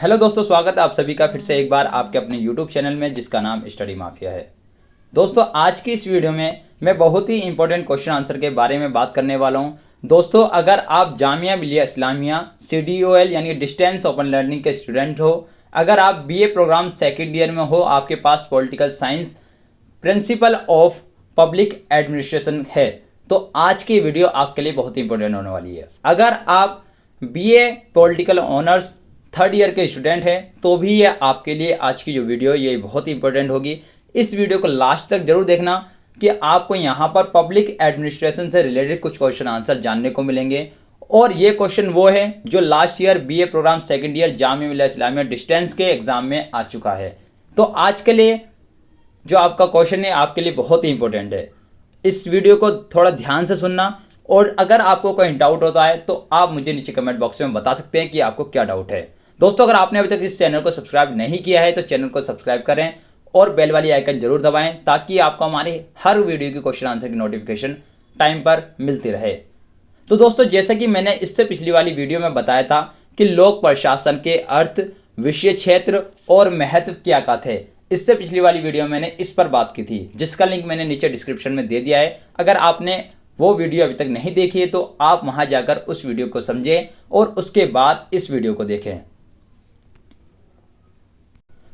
Hello दोस्तों, स्वागत है आप सभी का फिर से एक बार आपके अपने यूट्यूब चैनल में जिसका नाम स्टडी माफिया है। दोस्तों, आज की इस वीडियो में मैं बहुत ही इंपॉर्टेंट क्वेश्चन आंसर के बारे में बात करने वाला हूं। दोस्तों, अगर आप जामिया मिलिया इस्लामिया CDOL यानी डिस्टेंस ओपन लर्निंग के स्टूडेंट हो, अगर आप BA प्रोग्राम सेकेंड ईयर में हो, आपके पास political science principle of public administration है, तो आज की वीडियो आपके लिए बहुत ही इंपॉर्टेंट होने वाली है। अगर आप BA political honours third year के स्टूडेंट हैं तो भी ये आपके लिए आज की जो वीडियो ये बहुत ही इंपॉर्टेंट होगी। इस वीडियो को लास्ट तक जरूर देखना कि आपको यहाँ पर पब्लिक एडमिनिस्ट्रेशन से रिलेटेड कुछ क्वेश्चन आंसर जानने को मिलेंगे। और ये क्वेश्चन वो है जो last year BA programme second year Jamia Millia Islamia distance के एग्जाम में आ चुका है। तो आज के लिए जो आपका क्वेश्चन है आपके लिए बहुत ही इंपॉर्टेंट है। इस वीडियो को थोड़ा ध्यान से सुनना, और अगर आपको कोई डाउट होता है तो आप मुझे नीचे कमेंट बॉक्स में बता सकते हैं कि आपको क्या डाउट है। दोस्तों, अगर आपने अभी तक इस चैनल को सब्सक्राइब नहीं किया है तो चैनल को सब्सक्राइब करें और बेल वाली आइकन जरूर दबाएं ताकि आपको हमारे हर वीडियो की क्वेश्चन आंसर की नोटिफिकेशन टाइम पर मिलती रहे। तो दोस्तों, जैसा कि मैंने इससे पिछली वाली वीडियो में बताया था कि लोक प्रशासन के अर्थ, विषय क्षेत्र और महत्व क्या क्या थे, इससे पिछली वाली वीडियो मैंने इस पर बात की थी जिसका लिंक मैंने नीचे डिस्क्रिप्शन में दे दिया है। अगर आपने वो वीडियो अभी तक नहीं देखी है तो आप वहां जाकर उस वीडियो को समझें और उसके बाद इस वीडियो को देखें।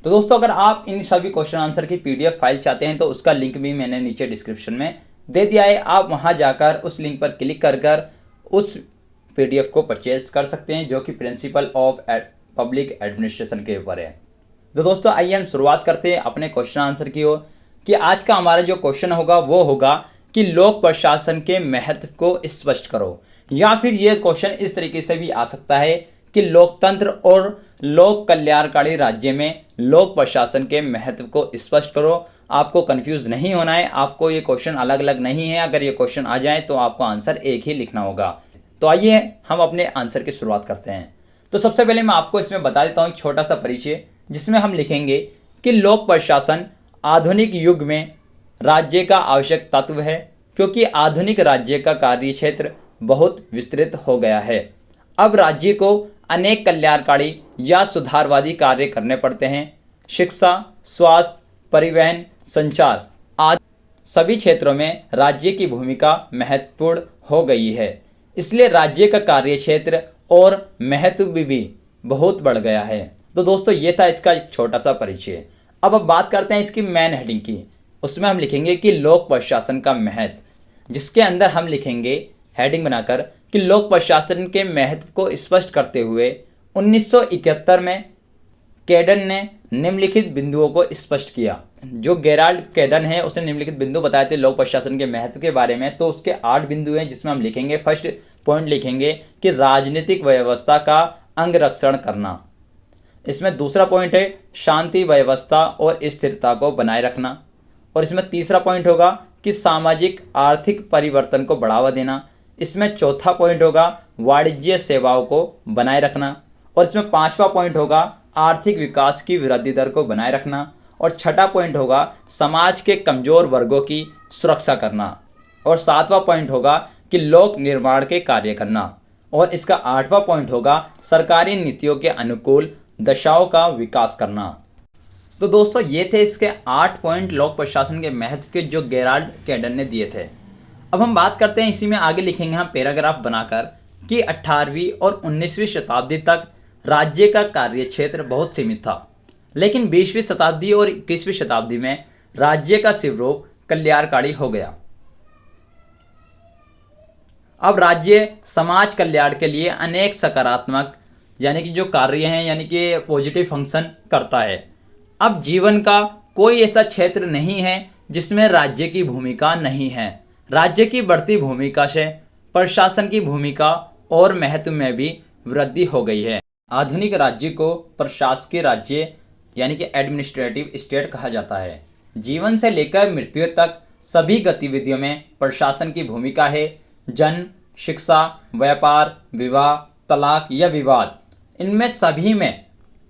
तो दोस्तों, अगर आप इन सभी क्वेश्चन आंसर की PDF फाइल चाहते हैं तो उसका लिंक भी मैंने नीचे डिस्क्रिप्शन में दे दिया है। आप वहां जाकर उस लिंक पर क्लिक कर उस PDF को परचेज कर सकते हैं जो कि प्रिंसिपल ऑफ पब्लिक एडमिनिस्ट्रेशन के ऊपर है। तो दोस्तों, आइए हम शुरुआत करते हैं अपने क्वेश्चन आंसर की ओर कि आज का हमारा जो क्वेश्चन होगा वो होगा कि लोक प्रशासन के महत्व को स्पष्ट करो। या फिर ये क्वेश्चन इस तरीके से भी आ सकता है कि लोकतंत्र और लोक कल्याणकारी राज्य में लोक प्रशासन के महत्व को स्पष्ट करो। आपको कंफ्यूज नहीं होना है, आपको ये क्वेश्चन अलग अलग नहीं है। अगर ये क्वेश्चन आ जाए तो आपको आंसर एक ही लिखना होगा। तो आइए हम अपने आंसर की शुरुआत करते हैं। तो सबसे पहले मैं आपको इसमें बता देता हूँ एक छोटा सा परिचय, जिसमें हम लिखेंगे कि लोक प्रशासन आधुनिक युग में राज्य का आवश्यक तत्व है, क्योंकि आधुनिक राज्य का कार्य क्षेत्र बहुत विस्तृत हो गया है। अब राज्य को अनेक कल्याणकारी या सुधारवादी कार्य करने पड़ते हैं। शिक्षा, स्वास्थ्य, परिवहन, संचार आदि सभी क्षेत्रों में राज्य की भूमिका महत्वपूर्ण हो गई है। इसलिए राज्य का कार्य क्षेत्र और महत्व भी बहुत बढ़ गया है। तो दोस्तों, ये था इसका एक छोटा सा परिचय। अब बात करते हैं इसकी मेन हेडिंग की। उसमें हम लिखेंगे कि लोक प्रशासन का महत्व, जिसके अंदर हम लिखेंगे हेडिंग बनाकर कि लोक प्रशासन के महत्व को स्पष्ट करते हुए 1971 में कैडन ने निम्नलिखित बिंदुओं को स्पष्ट किया। जो गेराल्ड कैडन है उसने निम्नलिखित बिंदु बताए थे लोक प्रशासन के महत्व के बारे में। तो उसके 8 बिंदु हैं जिसमें हम लिखेंगे, फर्स्ट पॉइंट लिखेंगे कि राजनीतिक व्यवस्था का अंगरक्षण करना। इसमें दूसरा पॉइंट है शांति व्यवस्था और स्थिरता को बनाए रखना। और इसमें तीसरा पॉइंट होगा कि सामाजिक आर्थिक परिवर्तन को बढ़ावा देना। इसमें चौथा पॉइंट होगा वाणिज्य सेवाओं को बनाए रखना। और इसमें 5वां पॉइंट होगा आर्थिक विकास की वृद्धि दर को बनाए रखना। और छठा पॉइंट होगा समाज के कमजोर वर्गों की सुरक्षा करना। और 7वां पॉइंट होगा कि लोक निर्माण के कार्य करना। और इसका 8वां पॉइंट होगा सरकारी नीतियों के अनुकूल दशाओं का विकास करना। तो दोस्तों, ये थे इसके 8 पॉइंट लोक प्रशासन के महत्व के जो गेराल्ड कैडन ने दिए थे। अब हम बात करते हैं, इसी में आगे लिखेंगे हम पैराग्राफ बनाकर कि 18वीं और 19वीं शताब्दी तक राज्य का कार्य क्षेत्र बहुत सीमित था, लेकिन 20वीं शताब्दी और 21वीं शताब्दी में राज्य का स्वरूप कल्याणकारी हो गया। अब राज्य समाज कल्याण के लिए अनेक सकारात्मक यानी कि जो कार्य हैं यानी कि पॉजिटिव फंक्शन करता है। अब जीवन का कोई ऐसा क्षेत्र नहीं है जिसमें राज्य की भूमिका नहीं है। राज्य की बढ़ती भूमिका से प्रशासन की भूमिका और महत्व में भी वृद्धि हो गई है। आधुनिक राज्य को प्रशासकीय राज्य यानी कि एडमिनिस्ट्रेटिव स्टेट कहा जाता है। जीवन से लेकर मृत्यु तक सभी गतिविधियों में प्रशासन की भूमिका है। जन्म, शिक्षा, व्यापार, विवाह, तलाक या विवाद,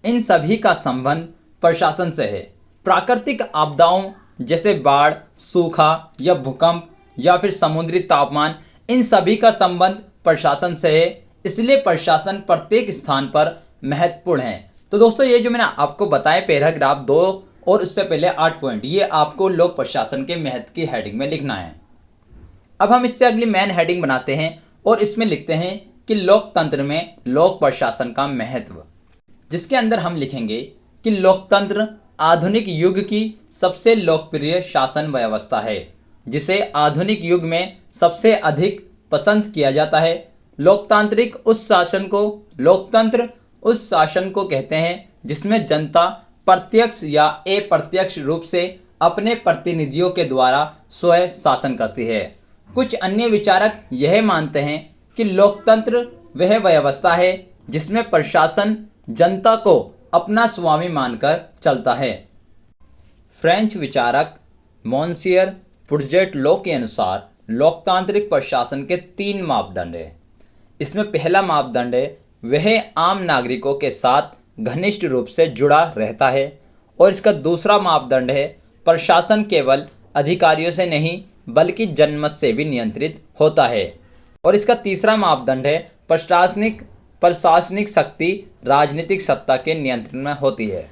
इन सभी का संबंध प्रशासन से है। प्राकृतिक आपदाओं जैसे बाढ़, सूखा या भूकंप या फिर समुद्री तापमान, इन सभी का संबंध प्रशासन से है। इसलिए प्रशासन प्रत्येक स्थान पर महत्वपूर्ण है। तो दोस्तों ये जो मैंने आपको बताया पैराग्राफ 2 और उससे पहले 8 पॉइंट, ये आपको लोक प्रशासन के महत्व की हेडिंग में लिखना है। अब हम इससे अगली मेन हेडिंग बनाते हैं और इसमें लिखते हैं कि लोकतंत्र में लोक प्रशासन का महत्व, जिसके अंदर हम लिखेंगे कि लोकतंत्र आधुनिक युग की सबसे लोकप्रिय शासन व्यवस्था है, जिसे आधुनिक युग में सबसे अधिक पसंद किया जाता है। लोकतंत्र उस शासन को कहते हैं जिसमें जनता प्रत्यक्ष या अप्रत्यक्ष रूप से अपने प्रतिनिधियों के द्वारा स्वयं शासन करती है। कुछ अन्य विचारक यह मानते हैं कि लोकतंत्र वह व्यवस्था है जिसमें प्रशासन जनता को अपना स्वामी मानकर चलता है। फ्रेंच विचारक मोंसियर पुर्जेट लो के अनुसार लोकतांत्रिक प्रशासन के 3 मापदंड हैं। इसमें पहला मापदंड है वह आम नागरिकों के साथ घनिष्ठ रूप से जुड़ा रहता है, और इसका दूसरा मापदंड है प्रशासन केवल अधिकारियों से नहीं बल्कि जनमत से भी नियंत्रित होता है, और इसका तीसरा मापदंड है प्रशासनिक शक्ति राजनीतिक सत्ता के नियंत्रण में होती है।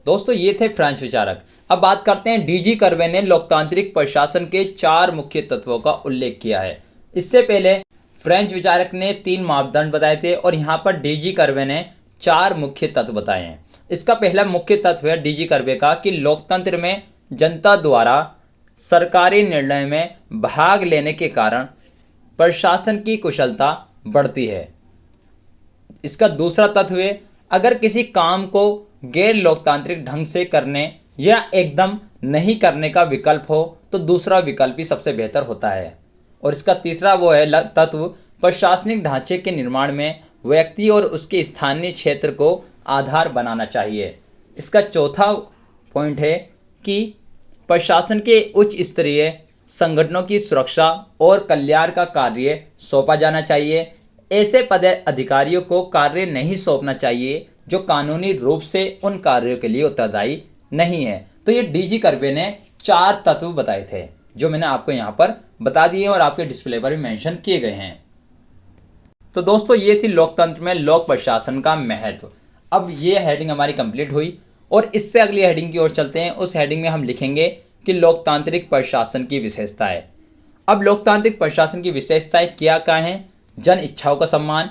दोस्तों ये थे फ्रेंच विचारक। अब बात करते हैं डीजी कर्वे ने लोकतांत्रिक प्रशासन के 4 मुख्य तत्वों का उल्लेख किया है। इससे पहले फ्रेंच विचारक ने 3 मापदंड बताए थे और यहाँ पर डीजी कर्वे ने 4 मुख्य तत्व बताए हैं। इसका पहला मुख्य तत्व है डीजी कर्वे का कि लोकतंत्र में जनता द्वारा सरकारी निर्णय में भाग लेने के कारण प्रशासन की कुशलता बढ़ती है। इसका दूसरा तत्व है अगर किसी काम को गैर लोकतांत्रिक ढंग से करने या एकदम नहीं करने का विकल्प हो तो दूसरा विकल्प ही सबसे बेहतर होता है। और इसका तीसरा वो है तत्व प्रशासनिक ढांचे के निर्माण में व्यक्ति और उसके स्थानीय क्षेत्र को आधार बनाना चाहिए। इसका चौथा पॉइंट है कि प्रशासन के उच्च स्तरीय संगठनों की सुरक्षा और कल्याण का कार्य सौंपा जाना चाहिए। ऐसे पदाधिकारियों को कार्य नहीं सौंपना चाहिए जो कानूनी रूप से उन कार्यों के लिए उत्तरदायी नहीं है। तो ये डीजी कर्वे ने 4 तत्व बताए थे जो मैंने आपको यहाँ पर बता दिए और आपके डिस्प्ले पर भी मेंशन किए गए हैं। तो दोस्तों ये थी लोकतंत्र में लोक प्रशासन का महत्व। अब ये हेडिंग हमारी कंप्लीट हुई और इससे अगली हेडिंग की ओर चलते हैं। उस हेडिंग में हम लिखेंगे कि लोकतांत्रिक प्रशासन की विशेषताएं। अब लोकतांत्रिक प्रशासन की विशेषताएं क्या हैं? जन इच्छाओं का सम्मान,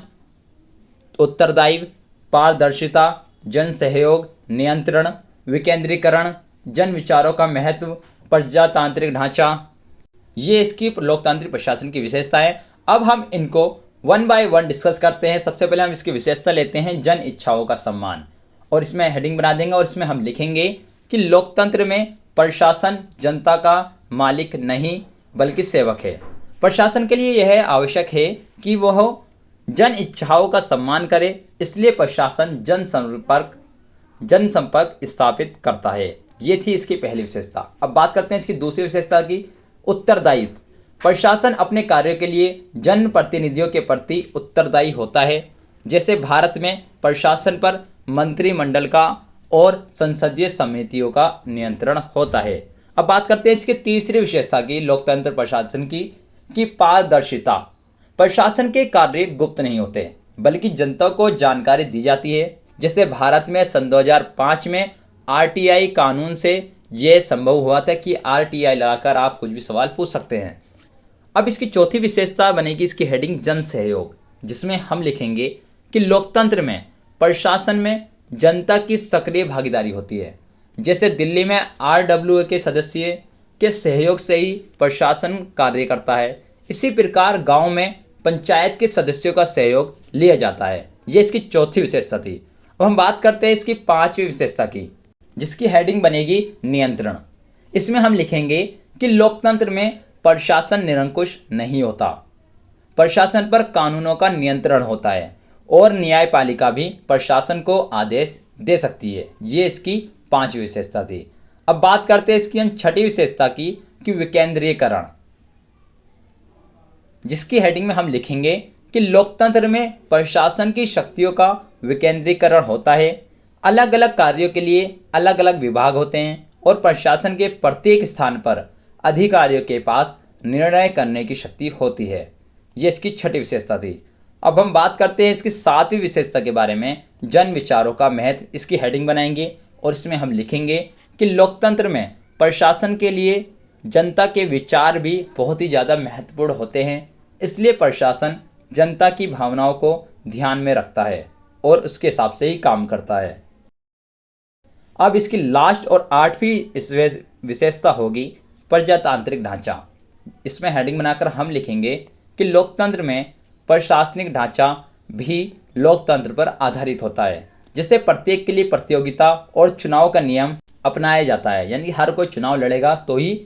उत्तरदायित्व, पारदर्शिता, जन सहयोग, नियंत्रण, विकेंद्रीकरण, जन विचारों का महत्व, प्रजातांत्रिक ढांचा, ये इसकी लोकतांत्रिक प्रशासन की विशेषता है। अब हम इनको 1 बाय 1 डिस्कस करते हैं। सबसे पहले हम इसकी विशेषता लेते हैं जन इच्छाओं का सम्मान, और इसमें हेडिंग बना देंगे और इसमें हम लिखेंगे कि लोकतंत्र में प्रशासन जनता का मालिक नहीं बल्कि सेवक है। प्रशासन के लिए यह आवश्यक है कि वह जन इच्छाओं का सम्मान करे, इसलिए प्रशासन जनसंपर्क स्थापित करता है। ये थी इसकी पहली विशेषता। अब बात करते हैं इसकी दूसरी विशेषता की, उत्तरदायित्व। प्रशासन अपने कार्यों के लिए जनप्रतिनिधियों के प्रति उत्तरदायी होता है। जैसे भारत में प्रशासन पर मंत्रिमंडल का और संसदीय समितियों का नियंत्रण होता है। अब बात करते हैं इसकी तीसरी विशेषता की लोकतंत्र प्रशासन की पारदर्शिता। प्रशासन के कार्य गुप्त नहीं होते बल्कि जनता को जानकारी दी जाती है। जैसे भारत में सन 2005 में आरटीआई कानून से यह संभव हुआ था कि आरटीआई लगाकर आप कुछ भी सवाल पूछ सकते हैं। अब इसकी चौथी विशेषता बनेगी इसकी हेडिंग जन सहयोग, जिसमें हम लिखेंगे कि लोकतंत्र में प्रशासन में जनता की सक्रिय भागीदारी होती है। जैसे दिल्ली में आरडब्ल्यूए के सदस्य के सहयोग से ही प्रशासन कार्य करता है, इसी प्रकार गांव में पंचायत के सदस्यों का सहयोग लिया जाता है। ये इसकी चौथी विशेषता थी। अब हम बात करते हैं इसकी 5वीं विशेषता की, जिसकी हेडिंग बनेगी नियंत्रण। इसमें हम लिखेंगे कि लोकतंत्र में प्रशासन निरंकुश नहीं होता, प्रशासन पर कानूनों का नियंत्रण होता है और न्यायपालिका भी प्रशासन को आदेश दे सकती है। ये इसकी 5वीं विशेषता थी। अब बात करते हैं इसकी हम 6ठी विशेषता की कि विकेंद्रीकरण, जिसकी हेडिंग में हम लिखेंगे कि लोकतंत्र में प्रशासन की शक्तियों का विकेंद्रीकरण होता है। अलग अलग कार्यों के लिए अलग अलग विभाग होते हैं और प्रशासन के प्रत्येक स्थान पर अधिकारियों के पास निर्णय करने की शक्ति होती है। ये इसकी 6ठी विशेषता थी। अब हम बात करते हैं इसकी 7वीं विशेषता के बारे में, जन विचारों का महत्व। इसकी हेडिंग बनाएंगे और इसमें हम लिखेंगे कि लोकतंत्र में प्रशासन के लिए जनता के विचार भी बहुत ही ज़्यादा महत्वपूर्ण होते हैं, इसलिए प्रशासन जनता की भावनाओं को ध्यान में रखता है और उसके हिसाब से ही काम करता है। अब इसकी लास्ट और 8वीं विशेषता होगी प्रजातांत्रिक ढांचा। इसमें हेडिंग बनाकर हम लिखेंगे कि लोकतंत्र में प्रशासनिक ढांचा भी लोकतंत्र पर आधारित होता है, जिससे प्रत्येक के लिए प्रतियोगिता और चुनाव का नियम अपनाया जाता है, यानी हर कोई चुनाव लड़ेगा तो ही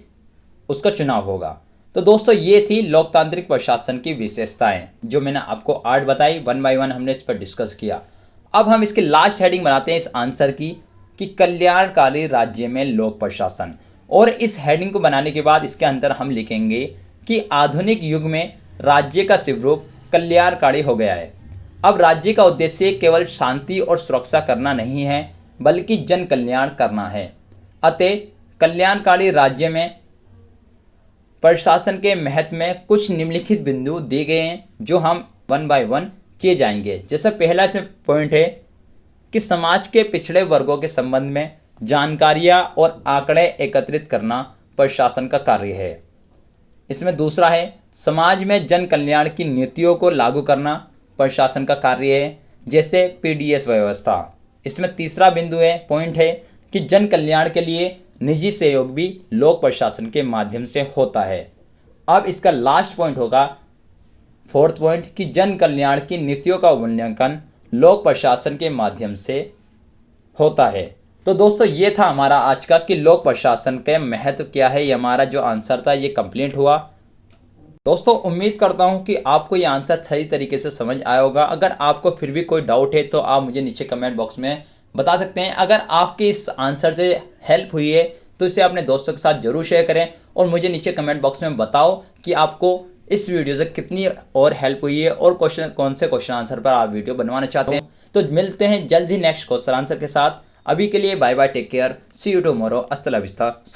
उसका चुनाव होगा। तो दोस्तों ये थी लोकतांत्रिक प्रशासन की विशेषताएं जो मैंने आपको 8 बताई, 1 बाय 1 हमने इस पर डिस्कस किया। अब हम इसकी लास्ट हेडिंग बनाते हैं इस आंसर की कि कल्याणकारी राज्य में लोक प्रशासन। और इस हेडिंग को बनाने के बाद इसके अंदर हम लिखेंगे कि आधुनिक युग में राज्य का स्वरूप कल्याणकारी हो गया है। अब राज्य का उद्देश्य केवल शांति और सुरक्षा करना नहीं है, बल्कि जन कल्याण करना है। अतः कल्याणकारी राज्य में प्रशासन के महत्व में कुछ निम्नलिखित बिंदु दिए गए हैं जो हम 1 बाय 1 किए जाएंगे। जैसे पहला इसमें पॉइंट है कि समाज के पिछड़े वर्गों के संबंध में जानकारियां और आंकड़े एकत्रित करना प्रशासन का कार्य है। इसमें दूसरा है समाज में जन कल्याण की नीतियों को लागू करना प्रशासन का कार्य है, जैसे पीडीएस व्यवस्था। इसमें तीसरा बिंदु है, पॉइंट है कि जन कल्याण के लिए निजी सहयोग भी लोक प्रशासन के माध्यम से होता है। अब इसका लास्ट पॉइंट होगा 4th पॉइंट कि जन कल्याण की नीतियों का मूल्यांकन लोक प्रशासन के माध्यम से होता है। तो दोस्तों ये था हमारा आज का कि लोक प्रशासन के महत्व क्या है। ये हमारा जो आंसर था ये कंप्लीट हुआ। दोस्तों उम्मीद करता हूँ कि आपको ये आंसर सही तरीके से समझ आया होगा। अगर आपको फिर भी कोई डाउट है तो आप मुझे नीचे कमेंट बॉक्स में बता सकते हैं। अगर आपकी इस आंसर से हेल्प हुई है तो इसे अपने दोस्तों के साथ जरूर शेयर करें और मुझे नीचे कमेंट बॉक्स में बताओ कि आपको इस वीडियो से कितनी और हेल्प हुई है और कौन से क्वेश्चन आंसर पर आप वीडियो बनवाना चाहते हैं। तो मिलते हैं जल्द ही नेक्स्ट क्वेश्चन आंसर के साथ। अभी के लिए bye bye, take care, see you tomorrow, अस्सलाम वालेकुम।